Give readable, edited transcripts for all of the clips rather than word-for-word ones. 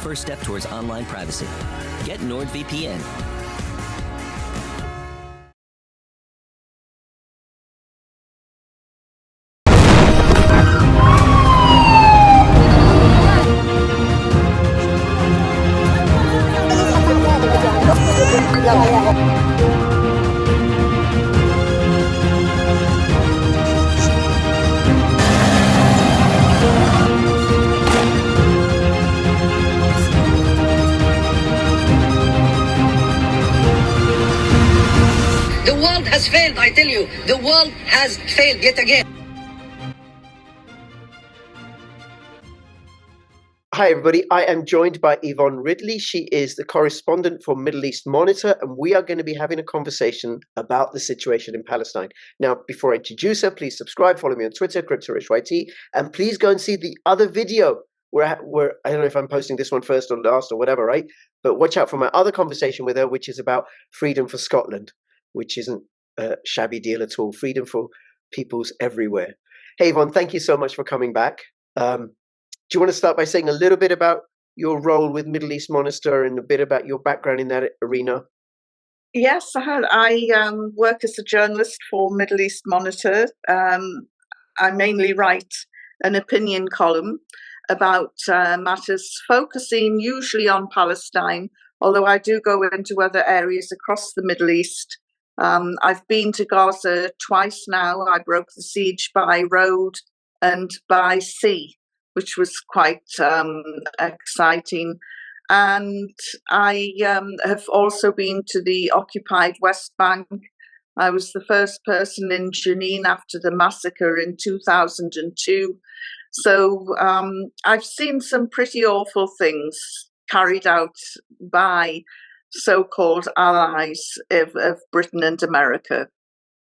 first step towards online privacy. Get NordVPN. The world has failed, I tell you. The world has failed yet again. Hi, everybody. I am joined by Yvonne Ridley. She is the correspondent for Middle East Monitor, and we are going to be having a conversation about the situation in Palestine. Now, before I introduce her, please subscribe, follow me on Twitter, CryptoRichYT, and please go and see the other video where I don't know if I'm posting this one first or last or whatever, right? But watch out for my other conversation with her, which is about freedom for Scotland, which isn't a shabby deal at all. Freedom for peoples everywhere. Hey, Yvonne, thank you so much for coming back. Do you want to start by saying a little bit about your role with Middle East Monitor and a bit about your background in that arena? Yes, I work as a journalist for Middle East Monitor. I mainly write an opinion column about matters focusing usually on Palestine, although I do go into other areas across the Middle East. I've been to Gaza twice now. I broke the siege by road and by sea, which was quite exciting. And I have also been to the occupied West Bank. I was the first person in Jenin after the massacre in 2002. So I've seen some pretty awful things carried out by so-called allies of Britain and America.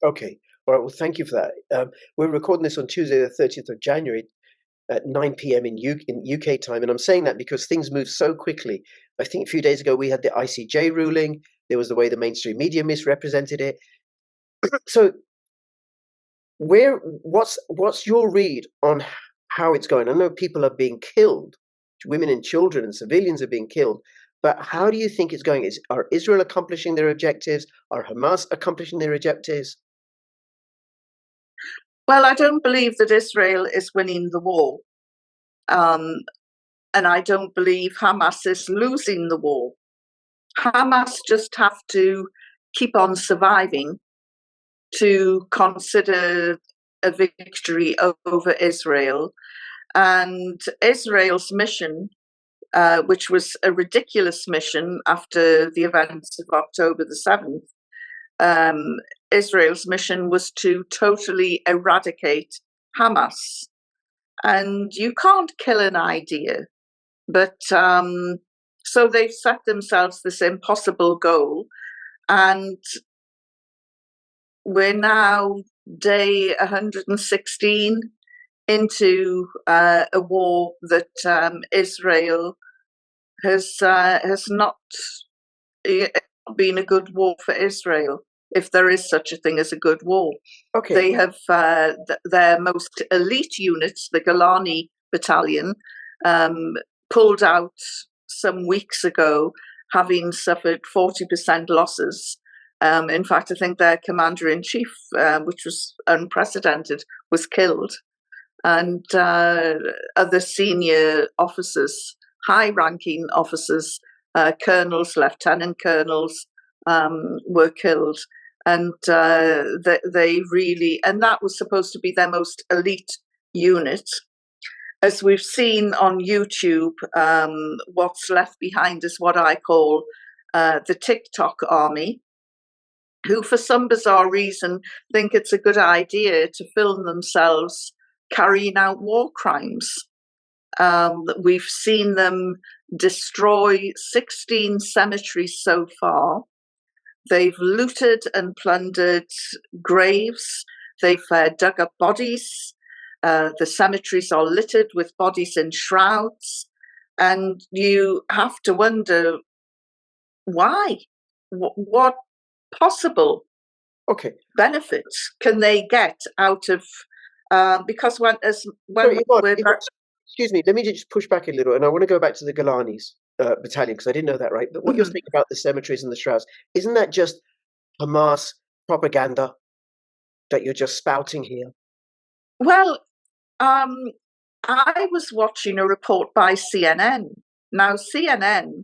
Okay. All right. Well, thank you for that. We're recording this on Tuesday, the 30th of January at 9 p.m. in UK time. And I'm saying that because things move so quickly. I think a few days ago, we had the ICJ ruling. There was the way the mainstream media misrepresented it. So what's your read on how it's going? I know people are being killed. Women and children and civilians are being killed. But how do you think it's going? Are Israel accomplishing their objectives? Are Hamas accomplishing their objectives? Well, I don't believe that Israel is winning the war. And I don't believe Hamas is losing the war. Hamas just have to keep on surviving to consider a victory over Israel. And Israel's mission, which was a ridiculous mission after the events of October the 7th, Israel's mission was to totally eradicate Hamas. And you can't kill an idea. But so they've set themselves this impossible goal. And we're now day 116 into a war that Israel has not been a good war for Israel, if there is such a thing as a good war. Okay. They have their most elite units, the Golani Battalion, pulled out some weeks ago, having suffered 40% losses. In fact, I think their commander-in-chief, which was unprecedented, was killed. And other senior officers, high-ranking officers, colonels, lieutenant colonels, were killed. And they really, and that was supposed to be their most elite unit. As we've seen on YouTube, what's left behind is what I call the TikTok army, who for some bizarre reason think it's a good idea to film themselves carrying out war crimes. We've seen them destroy 16 cemeteries so far. They've looted and plundered graves. They've dug up bodies. The cemeteries are littered with bodies in shrouds. And you have to wonder why? What possible benefits can they get out of because Sorry, Yvonne, excuse me, let me just push back a little, and I want to go back to the Golanis. battalion, because I didn't know that, right? But what you're saying about the cemeteries and the shrouds, isn't that just Hamas propaganda that you're just spouting here? Well, I was watching a report by CNN. Now, CNN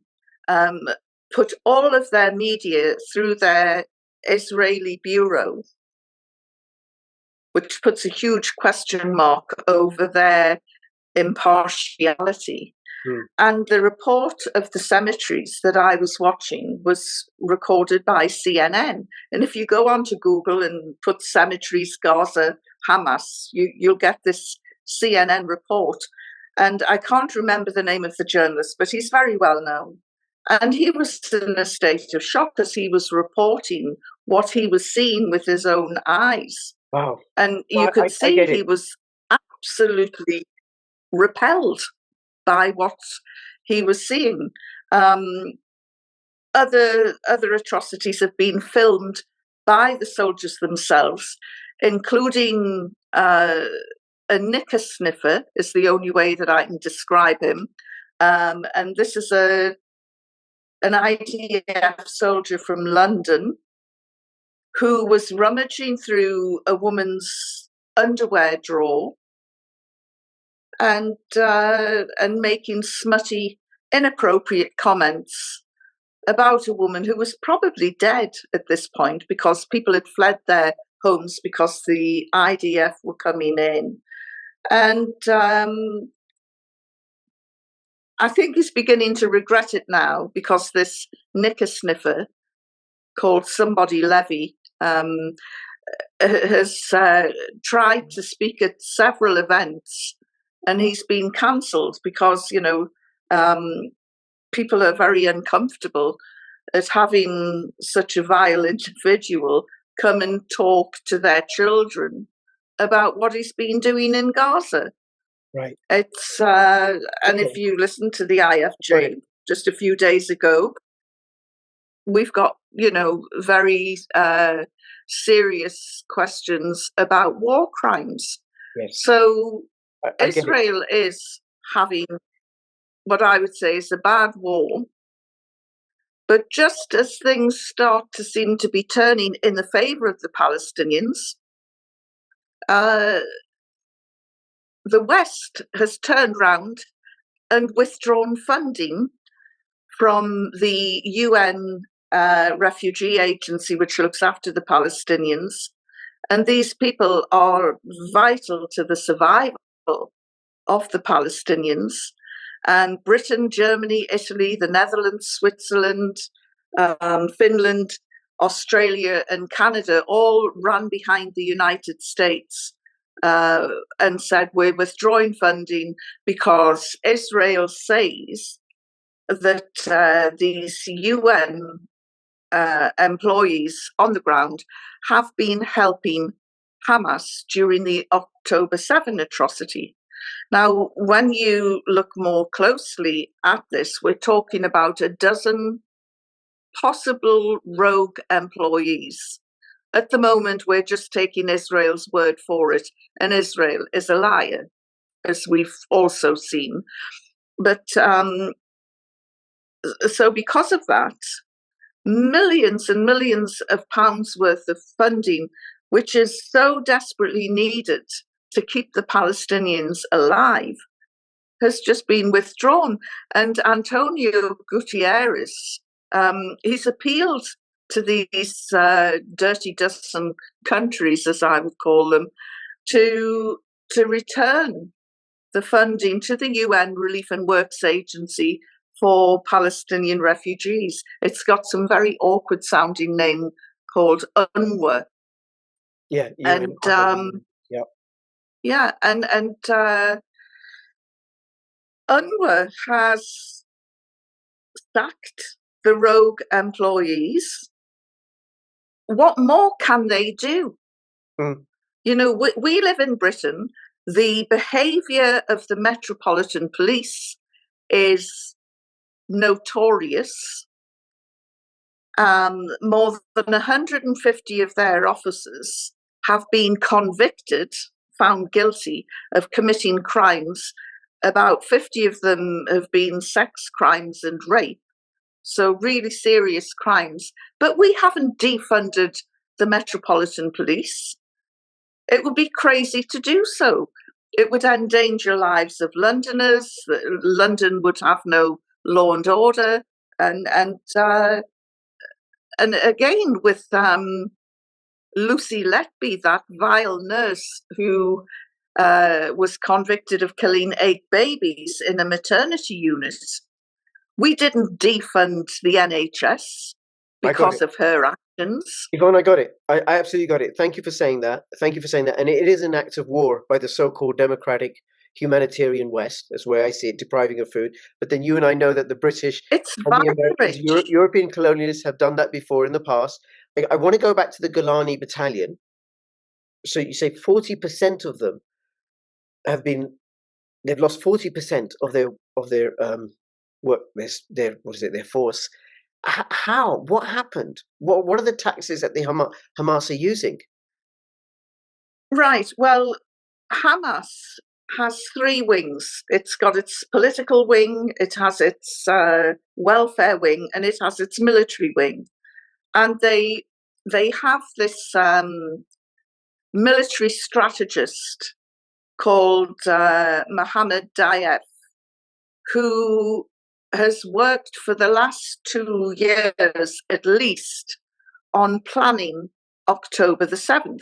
put all of their media through their Israeli bureau, which puts a huge question mark over their impartiality. And the report of the cemeteries that I was watching was recorded by CNN. And if you go onto Google and put cemeteries, Gaza, Hamas, you'll get this CNN report. And I can't remember the name of the journalist, but he's very well known. And he was in a state of shock because he was reporting what he was seeing with his own eyes. Wow. And you could see he was absolutely repelled by what he was seeing. Other atrocities have been filmed by the soldiers themselves, including a knicker sniffer is the only way that I can describe him. And this is an IDF soldier from London who was rummaging through a woman's underwear drawer and making smutty, inappropriate comments about a woman who was probably dead at this point because people had fled their homes because the IDF were coming in. And I think he's beginning to regret it now because this knicker sniffer called Somebody Levy has tried to speak at several events, and he's been cancelled because, people are very uncomfortable at having such a vile individual come and talk to their children about what he's been doing in Gaza. Right. It's and if you listen to the IFJ just a few days ago, we've got, very serious questions about war crimes. Yes. So Israel is having what I would say is a bad war. But just as things start to seem to be turning in the favor of the Palestinians, the West has turned round and withdrawn funding from the UN refugee agency, which looks after the Palestinians. And these people are vital to the survival of the Palestinians. And Britain, Germany, Italy, the Netherlands, Switzerland, Finland, Australia, and Canada all ran behind the United States and said, we're withdrawing funding because Israel says that these UN employees on the ground have been helping Hamas during the October 7 atrocity. Now, when you look more closely at this, we're talking about a dozen possible rogue employees. At the moment, we're just taking Israel's word for it, and Israel is a liar, as we've also seen. But so because of that, millions and millions of pounds worth of funding, which is so desperately needed to keep the Palestinians alive, has just been withdrawn. And Antonio Guterres, he's appealed to these dirty dozen countries, as I would call them, to return the funding to the UN Relief and Works Agency for Palestinian refugees. It's got some very awkward sounding name called UNRWA. Yeah, and yeah, and UNRWA has sacked the rogue employees. What more can they do? We live in Britain. The behaviour of the Metropolitan Police is notorious. More than 150 of their officers have been convicted, found guilty of committing crimes about 50 of them have been sex crimes and rape. So really serious crimes. But we haven't defunded the Metropolitan Police. It would be crazy to do so. It would endanger lives of Londoners. London would have no law and order. And again, with Lucy Letby, that vile nurse who was convicted of killing 8 babies in a maternity unit. We didn't defund the NHS because of her actions. Yvonne, I got it. I absolutely got it. Thank you for saying that. Thank you for saying that. And it is an act of war by the so-called democratic humanitarian West, that's where I see it, depriving of food. But then you and I know that the British and the Americans, European colonialists have done that before in the past. I want to go back to the Golani battalion. So you say 40% of them they've lost 40% of their their force. How? What happened? What are the tactics that the Hamas are using? Right. Well, Hamas has 3 wings. It's got its political wing, it has its welfare wing, and it has its military wing. And they have this military strategist called Mohammed Diaf, who has worked for the last 2 years at least on planning October the 7th.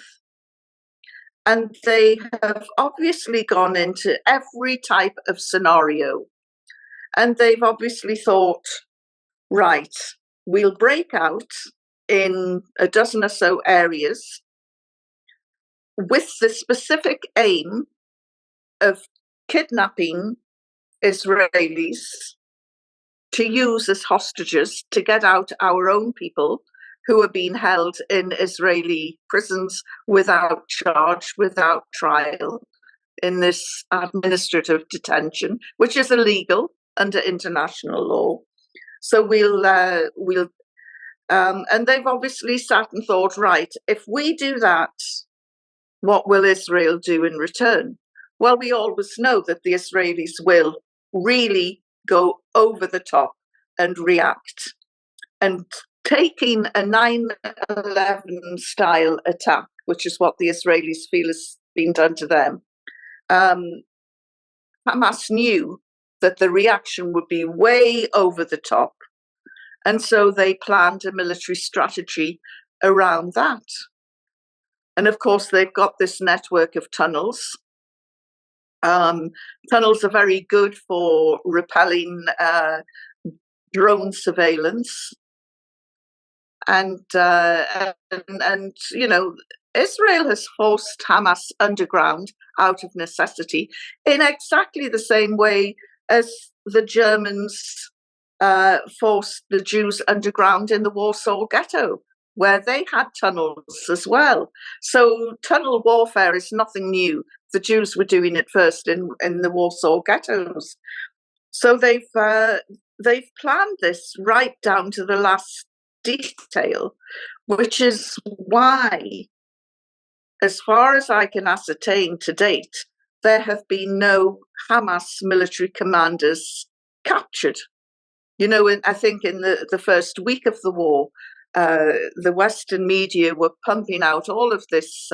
And they have obviously gone into every type of scenario. And they've obviously thought, right, we'll break out in a dozen or so areas with the specific aim of kidnapping Israelis to use as hostages to get out our own people who are being held in Israeli prisons without charge, without trial, in this administrative detention, which is illegal under international law. So and they've obviously sat and thought, right, if we do that, what will Israel do in return? Well, we always know that the Israelis will really go over the top and react. And taking a 9/11 style attack, which is what the Israelis feel has been done to them, Hamas knew that the reaction would be way over the top. And so they planned a military strategy around that. And of course, they've got this network of tunnels. Tunnels are very good for repelling drone surveillance. And you know, Israel has forced Hamas underground out of necessity in exactly the same way as the Germans forced the Jews underground in the Warsaw Ghetto, where they had tunnels as well. So tunnel warfare is nothing new. The Jews were doing it first in the Warsaw ghettos. So they've planned this right down to the last detail, which is why, as far as I can ascertain to date, there have been no Hamas military commanders captured. You know, I think in the first week of the war, the Western media were pumping out all of this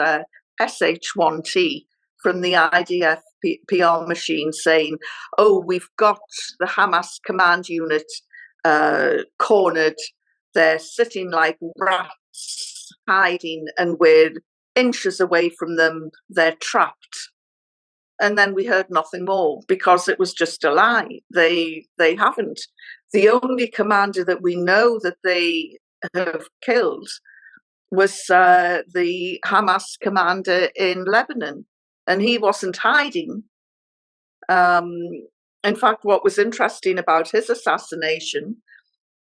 SH-1T from the IDF PR machine saying, oh, we've got the Hamas command unit cornered. They're sitting like rats, hiding, and we're inches away from them. They're trapped. And then we heard nothing more because it was just a lie. They haven't. The only commander that we know that they have killed was the Hamas commander in Lebanon, and he wasn't hiding. In fact, what was interesting about his assassination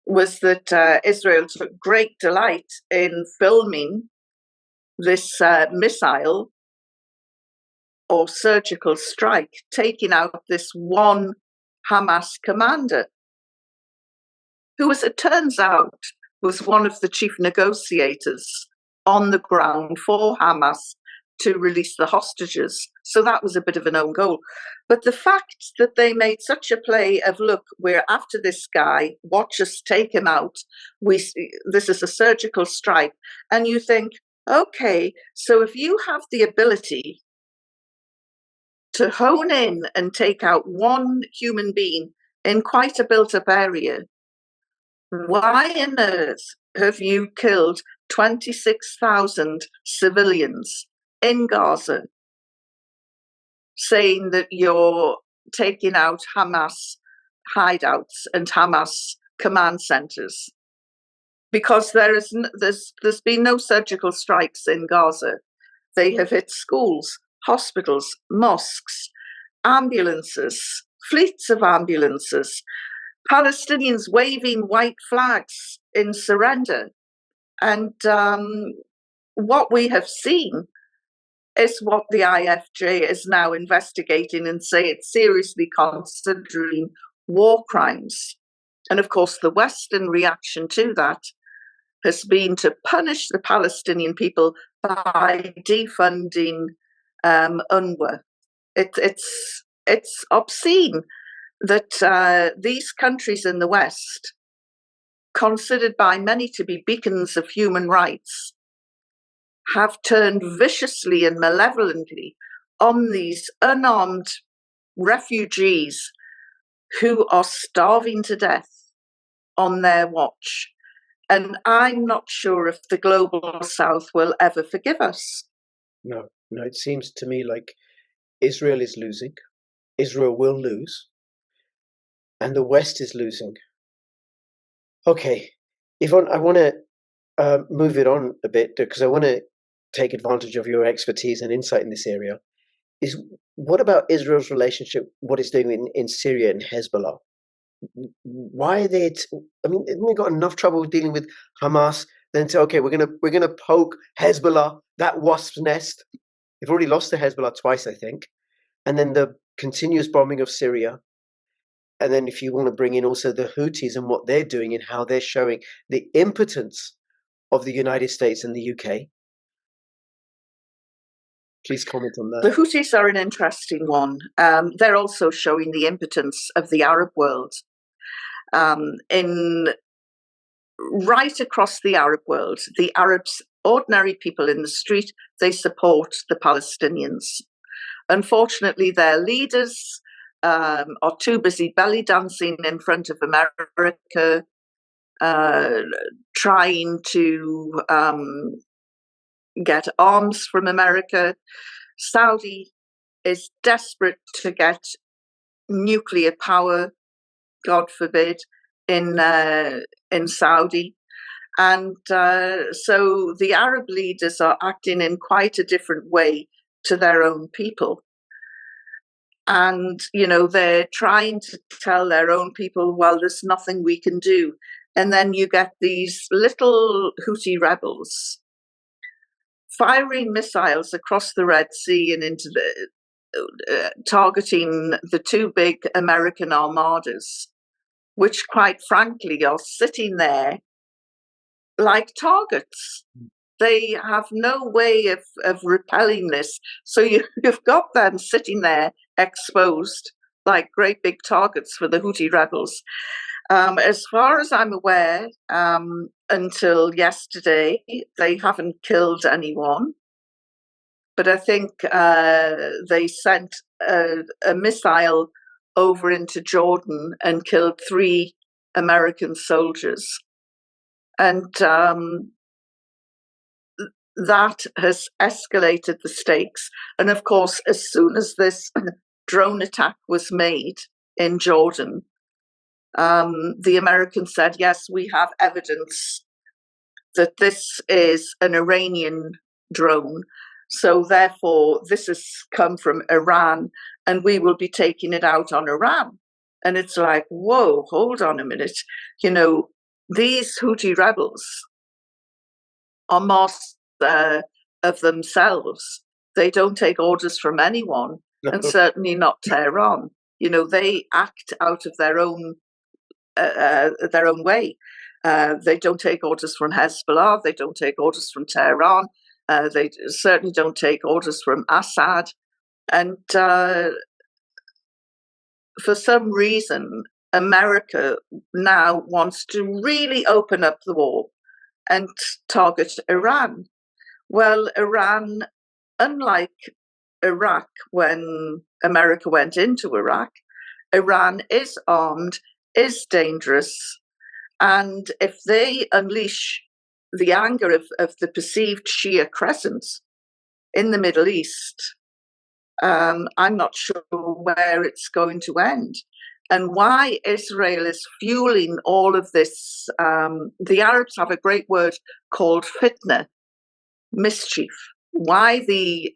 was that Israel took great delight in filming this missile or surgical strike, taking out this one Hamas commander, who, as it turns out, was one of the chief negotiators on the ground for Hamas to release the hostages. So that was a bit of an own goal. But the fact that they made such a play of, look, we're after this guy, watch us take him out. This is a surgical strike. And you think, okay, so if you have the ability to hone in and take out one human being in quite a built-up area, why on earth have you killed 26,000 civilians in Gaza, saying that you're taking out Hamas hideouts and Hamas command centres? Because there's been no surgical strikes in Gaza. They have hit schools, hospitals, mosques, ambulances, fleets of ambulances, Palestinians waving white flags in surrender. And what we have seen is what the IFJ is now investigating and say it's seriously considering war crimes. And of course, the Western reaction to that has been to punish the Palestinian people by defunding UNRWA. It's obscene that these countries in the West, considered by many to be beacons of human rights, have turned viciously and malevolently on these unarmed refugees who are starving to death on their watch. And I'm not sure if the global South will ever forgive us. No, it seems to me like Israel is losing. Israel will lose. And the West is losing. Okay, Yvonne, I want to move it on a bit because I want to take advantage of your expertise and insight in this area. What about Israel's relationship, what it's doing in Syria and Hezbollah? Why are they? Haven't they got enough trouble dealing with Hamas? Then say, okay, we're gonna poke Hezbollah, that wasp's nest. They've already lost to Hezbollah twice, I think, and then the continuous bombing of Syria, and then if you want to bring in also the Houthis and what they're doing and how they're showing the impotence of the United States and the UK. Please comment on that. The Houthis are an interesting one. They're also showing the impotence of the Arab world. Right across the Arab world, the Arabs, ordinary people in the street, they support the Palestinians. Unfortunately, their leaders are too busy belly dancing in front of America, trying to get arms from America. Saudi is desperate to get nuclear power, God forbid, in Saudi. And so the Arab leaders are acting in quite a different way to their own people. And, they're trying to tell their own people, well, there's nothing we can do. And then you get these little Houthi rebels firing missiles across the Red Sea and into targeting the two big American armadas, which quite frankly are sitting there like targets. They have no way of repelling this. So you've got them sitting there exposed like great big targets for the Houthi rebels. As far as I'm aware, until yesterday, they haven't killed anyone. But I think they sent a missile over into Jordan and killed 3 American soldiers. And that has escalated the stakes. And of course, as soon as this drone attack was made in Jordan, the Americans said, yes, we have evidence that this is an Iranian drone. So therefore, this has come from Iran and we will be taking it out on Iran. And it's like, whoa, hold on a minute. These Houthi rebels are masters of themselves. They don't take orders from anyone, and certainly not Tehran. They act out of their own way. They don't take orders from Hezbollah. They don't take orders from Tehran. They certainly don't take orders from Assad. And for some reason, America now wants to really open up the war and target Iran. Well, Iran, unlike Iraq, when America went into Iraq, Iran is armed, is dangerous, and if they unleash the anger of the perceived Shia crescents in the Middle East, I'm not sure where it's going to end. And why Israel is fueling all of this. The Arabs have a great word called fitna, mischief. Why the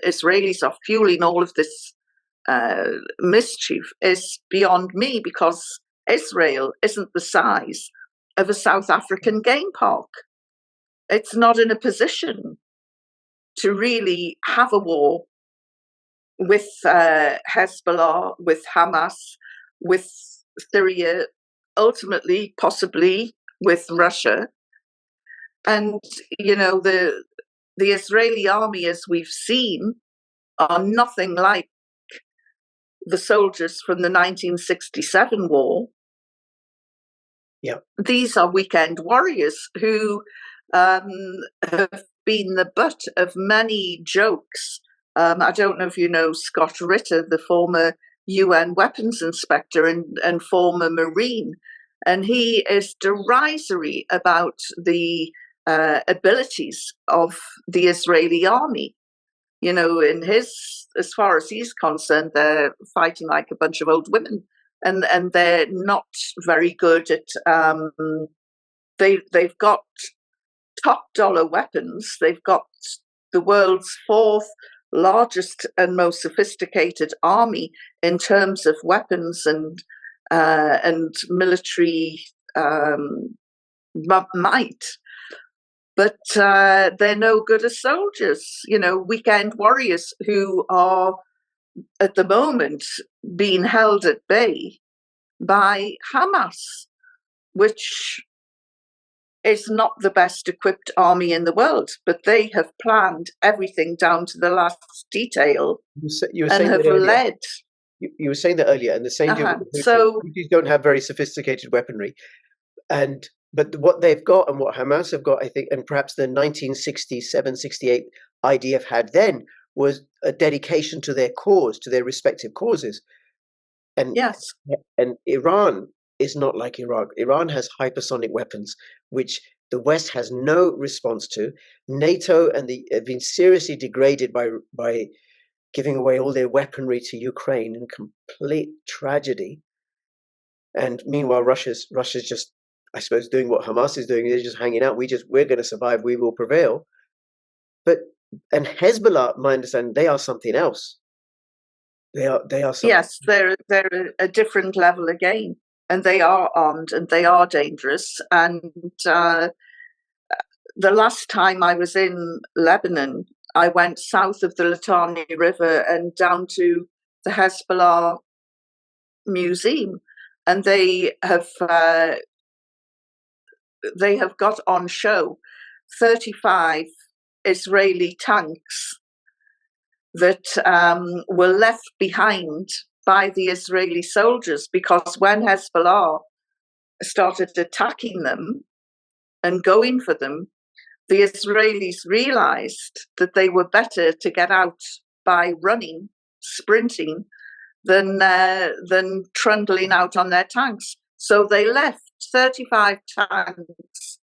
Israelis are fueling all of this mischief is beyond me, because Israel isn't the size of a South African game park. It's not in a position to really have a war with Hezbollah, with Hamas, with Syria, ultimately, possibly with Russia. And, you know, the Israeli army, as we've seen, are nothing like the soldiers from the 1967 war. Yeah. These are weekend warriors who have been the butt of many jokes. I don't know if you know Scott Ritter, the former UN weapons inspector and former Marine, and he is derisory about the abilities of the Israeli army. You know, as far as he's concerned, they're fighting like a bunch of old women, and they're not very good at. They've got top dollar weapons. They've got the world's fourth largest and most sophisticated army in terms of weapons and military might. But they're no good as soldiers, you know, weekend warriors who are at the moment being held at bay by Hamas, which is not the best equipped army in the world, but they have planned everything down to the last detail You were and saying have that earlier. led. You were saying that earlier, and the same deal with the Houthis. So Houthis don't have very sophisticated weaponry, but what they've got and what Hamas have got, I think, and perhaps the 1967, 68 IDF had then, was a dedication to their cause, to their respective causes. And yes, and Iran is not like Iraq. Iran has hypersonic weapons, which the West has no response to. NATO and have been seriously degraded by giving away all their weaponry to Ukraine in complete tragedy. And meanwhile, Russia's just, I suppose, doing what Hamas is doing. They're just hanging out. We're going to survive. We will prevail. And Hezbollah, my understanding, they are something else. They are something. Yes, they're a different level again, and they are armed and they are dangerous. And the last time I was in Lebanon, I went south of the Litani River and down to the Hezbollah Museum, and they have got on show 35 Israeli tanks that were left behind by the Israeli soldiers, because when Hezbollah started attacking them and going for them, the Israelis realized that they were better to get out by running, sprinting, than trundling out on their tanks. So they left 35 tanks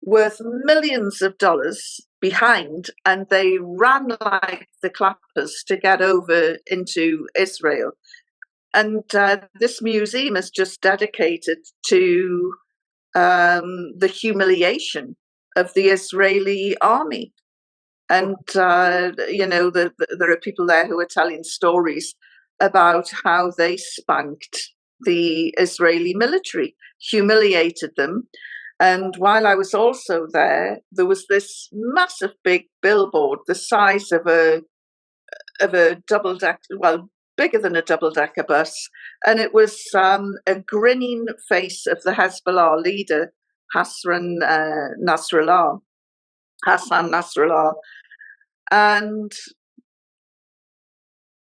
worth millions of dollars behind, and they ran like the clappers to get over into Israel. And this museum is just dedicated to the humiliation of the Israeli army. And, you know, there are people there who are telling stories about how they spanked the Israeli military, humiliated them. And while I was also there, there was this massive big billboard, the size of a double-decker, well, bigger than a double-decker bus. And it was a grinning face of the Hezbollah leader, Hassan Nasrallah. Hassan Nasrallah, and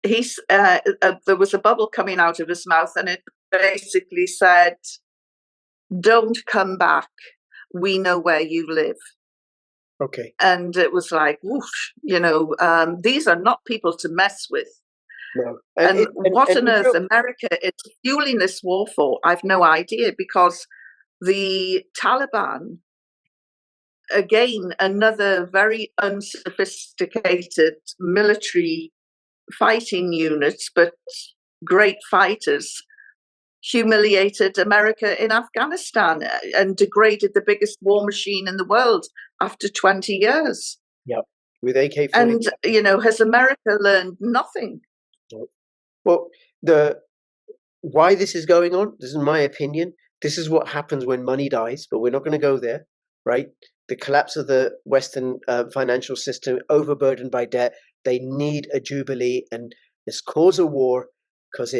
there was a bubble coming out of his mouth, and it basically said, "Don't come back. We know where you live." Okay. And it was like, whoosh, these are not people to mess with. No. And what on earth America is fueling this war for, I've no idea, because the Taliban, again, another very unsophisticated military fighting unit, but great fighters, humiliated America in Afghanistan and degraded the biggest war machine in the world after 20 years. Yep. With AK-47. And, has America learned nothing? Well, why this is going on, this is my opinion. This is what happens when money dies, but we're not going to go there, right? The collapse of the Western financial system, overburdened by debt. They need a jubilee, and this cause a war because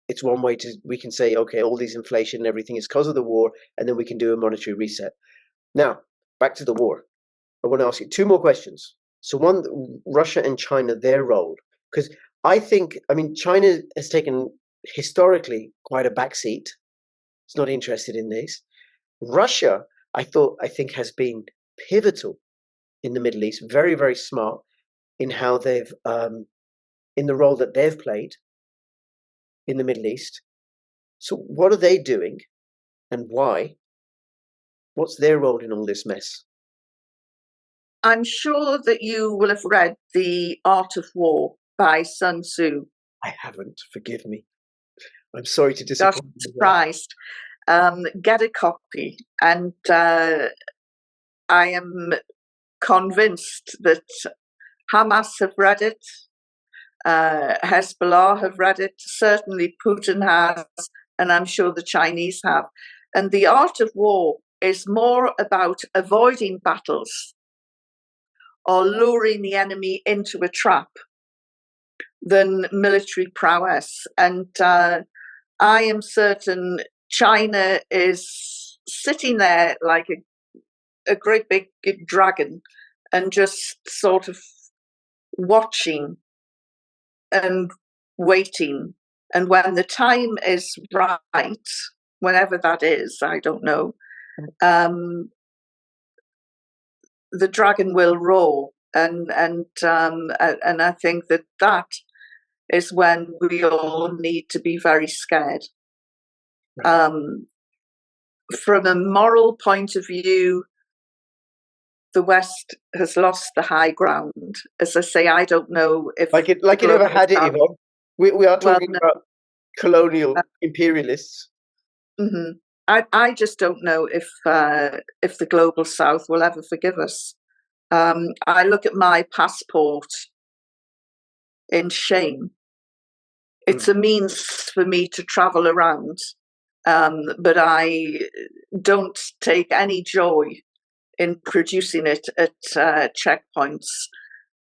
it's one way we can say, okay, all these inflation and everything is because of the war, and then we can do a monetary reset. Now, back to the war. I want to ask you two more questions. So one, Russia and China, their role, because China has taken historically quite a backseat. It's not interested in this. Russia, I think has been pivotal in the Middle East, very, very smart in how they've, in the role that they've played in the Middle East. So what are they doing and why? What's their role in all this mess? I'm sure that you will have read The Art of War by Sun Tzu. I haven't, forgive me. I'm sorry to disappoint you. Surprised. Get a copy. And I am convinced that Hamas have read it, Hezbollah have read it, certainly Putin has, and I'm sure the Chinese have. And The Art of War is more about avoiding battles or luring the enemy into a trap than military prowess. And I am certain China is sitting there like a great big dragon and just sort of watching and waiting. And when the time is right, whenever that is, I don't know, the dragon will roar, and I think that is when we all need to be very scared. From a moral point of view, the West has lost the high ground. As I say, I don't know if it never had it, Yvonne. We are talking about colonial imperialists. Mm-hmm. I just don't know if the global South will ever forgive us. I look at my passport in shame. It's a means for me to travel around, but I don't take any joy in producing it at checkpoints.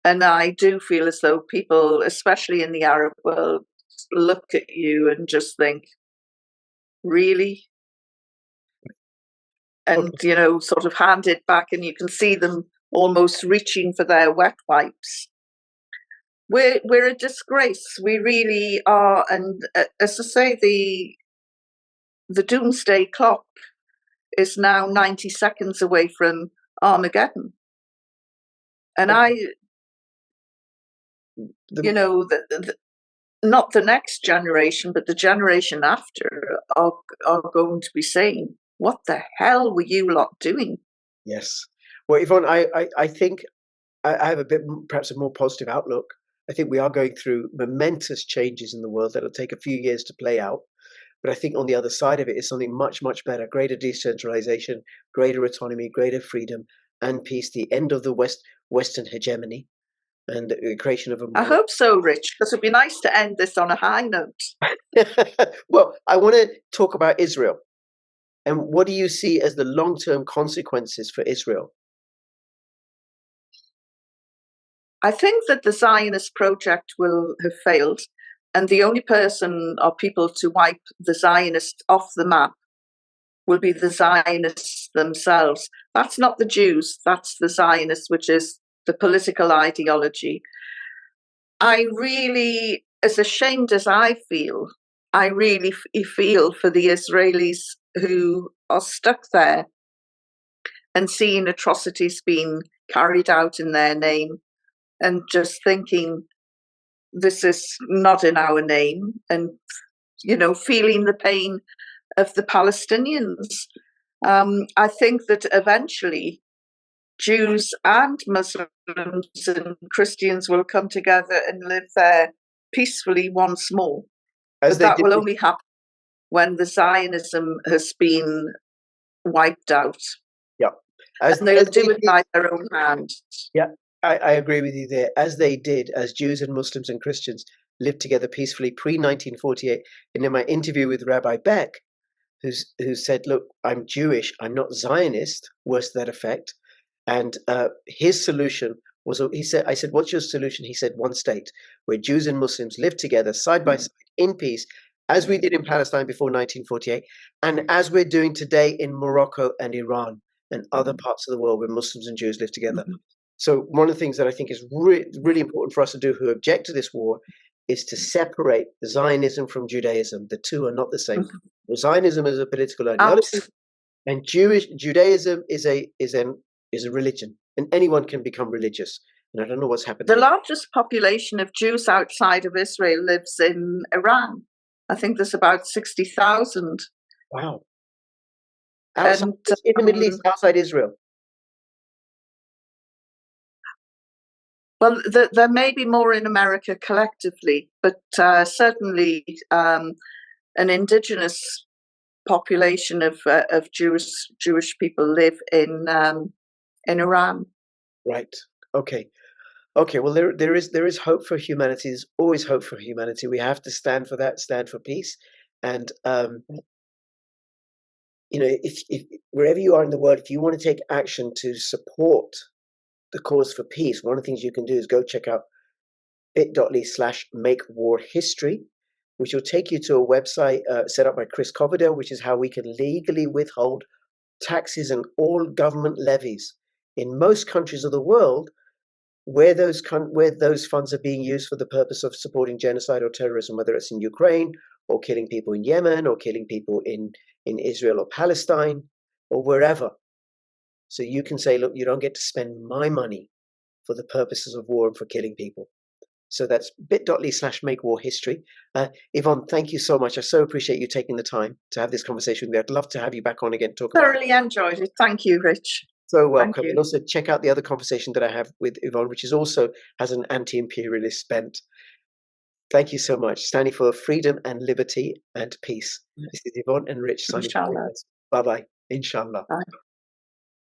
And I do feel as though people, especially in the Arab world, look at you and just think, really? And, sort of hand it back, and you can see them almost reaching for their wet wipes. We're a disgrace. We really are. And as I say, the doomsday clock is now 90 seconds away from Armageddon. And not the next generation, but the generation after are going to be saying, what the hell were you lot doing? Yes. Well, Yvonne, I think I have perhaps a more positive outlook. I think we are going through momentous changes in the world that'll take a few years to play out. But I think on the other side of it is something much, much better: greater decentralization, greater autonomy, greater freedom and peace, the end of the Western hegemony, and the creation of a I hope so, Rich, because it'd be nice to end this on a high note. Well, I want to talk about Israel. And what do you see as the long-term consequences for Israel? I think that the Zionist project will have failed, and the only person or people to wipe the Zionists off the map will be the Zionists themselves. That's not the Jews, that's the Zionists, which is the political ideology. I really, as ashamed as I really feel for the Israelis who are stuck there and seeing atrocities being carried out in their name and just thinking this is not in our name, and, you know, feeling the pain of the Palestinians. I think that eventually Jews and Muslims and Christians will come together and live there peacefully once more. But that will only happen when the Zionism has been wiped out. Yeah. And they'll do it by their own hand. Yeah, I agree with you there. As they did, as Jews and Muslims and Christians lived together peacefully pre-1948. And in my interview with Rabbi Beck, who said, look, I'm Jewish, I'm not Zionist, words to that effect. And his solution was, I said, what's your solution? He said, one state where Jews and Muslims live together side by side in peace, as we did in Palestine before 1948, and as we're doing today in Morocco and Iran and other parts of the world where Muslims and Jews live together. So one of the things that I think is really important for us to do who object to this war is to separate Zionism from Judaism. The two are not the same. Well, Zionism is a political ideology, and Judaism is a religion, and anyone can become religious. And I don't know what's happened. The largest population of Jews outside of Israel lives in Iran. I think there's about 60,000. Wow. Outside, in the Middle East, outside Israel. Well, there may be more in America collectively, but certainly an indigenous population of Jewish people live in Iran. Right. Okay. Well, there is hope for humanity. There's always hope for humanity. We have to stand for that. Stand for peace, and you know, if wherever you are in the world, if you want to take action to support the cause for peace, one of the things you can do is go check out bit.ly/makewarhistory, which will take you to a website set up by Chris Coverdale, which is how we can legally withhold taxes and all government levies in most countries of the world where those funds are being used for the purpose of supporting genocide or terrorism, whether it's in Ukraine or killing people in Yemen or killing people in Israel or Palestine or wherever. So you can say, look, you don't get to spend my money for the purposes of war and for killing people. So that's bit.ly/makewarhistory. Yvonne, thank you so much. I so appreciate you taking the time to have this conversation with me. I'd love to have you back on again to talk about it. Thoroughly enjoyed it. Thank you, Rich. So welcome. And also check out the other conversation that I have with Yvonne, which is also has an anti-imperialist bent. Thank you so much. Standing for freedom and liberty and peace. This is Yvonne and Rich signing off. Bye-bye. Inshallah. Bye.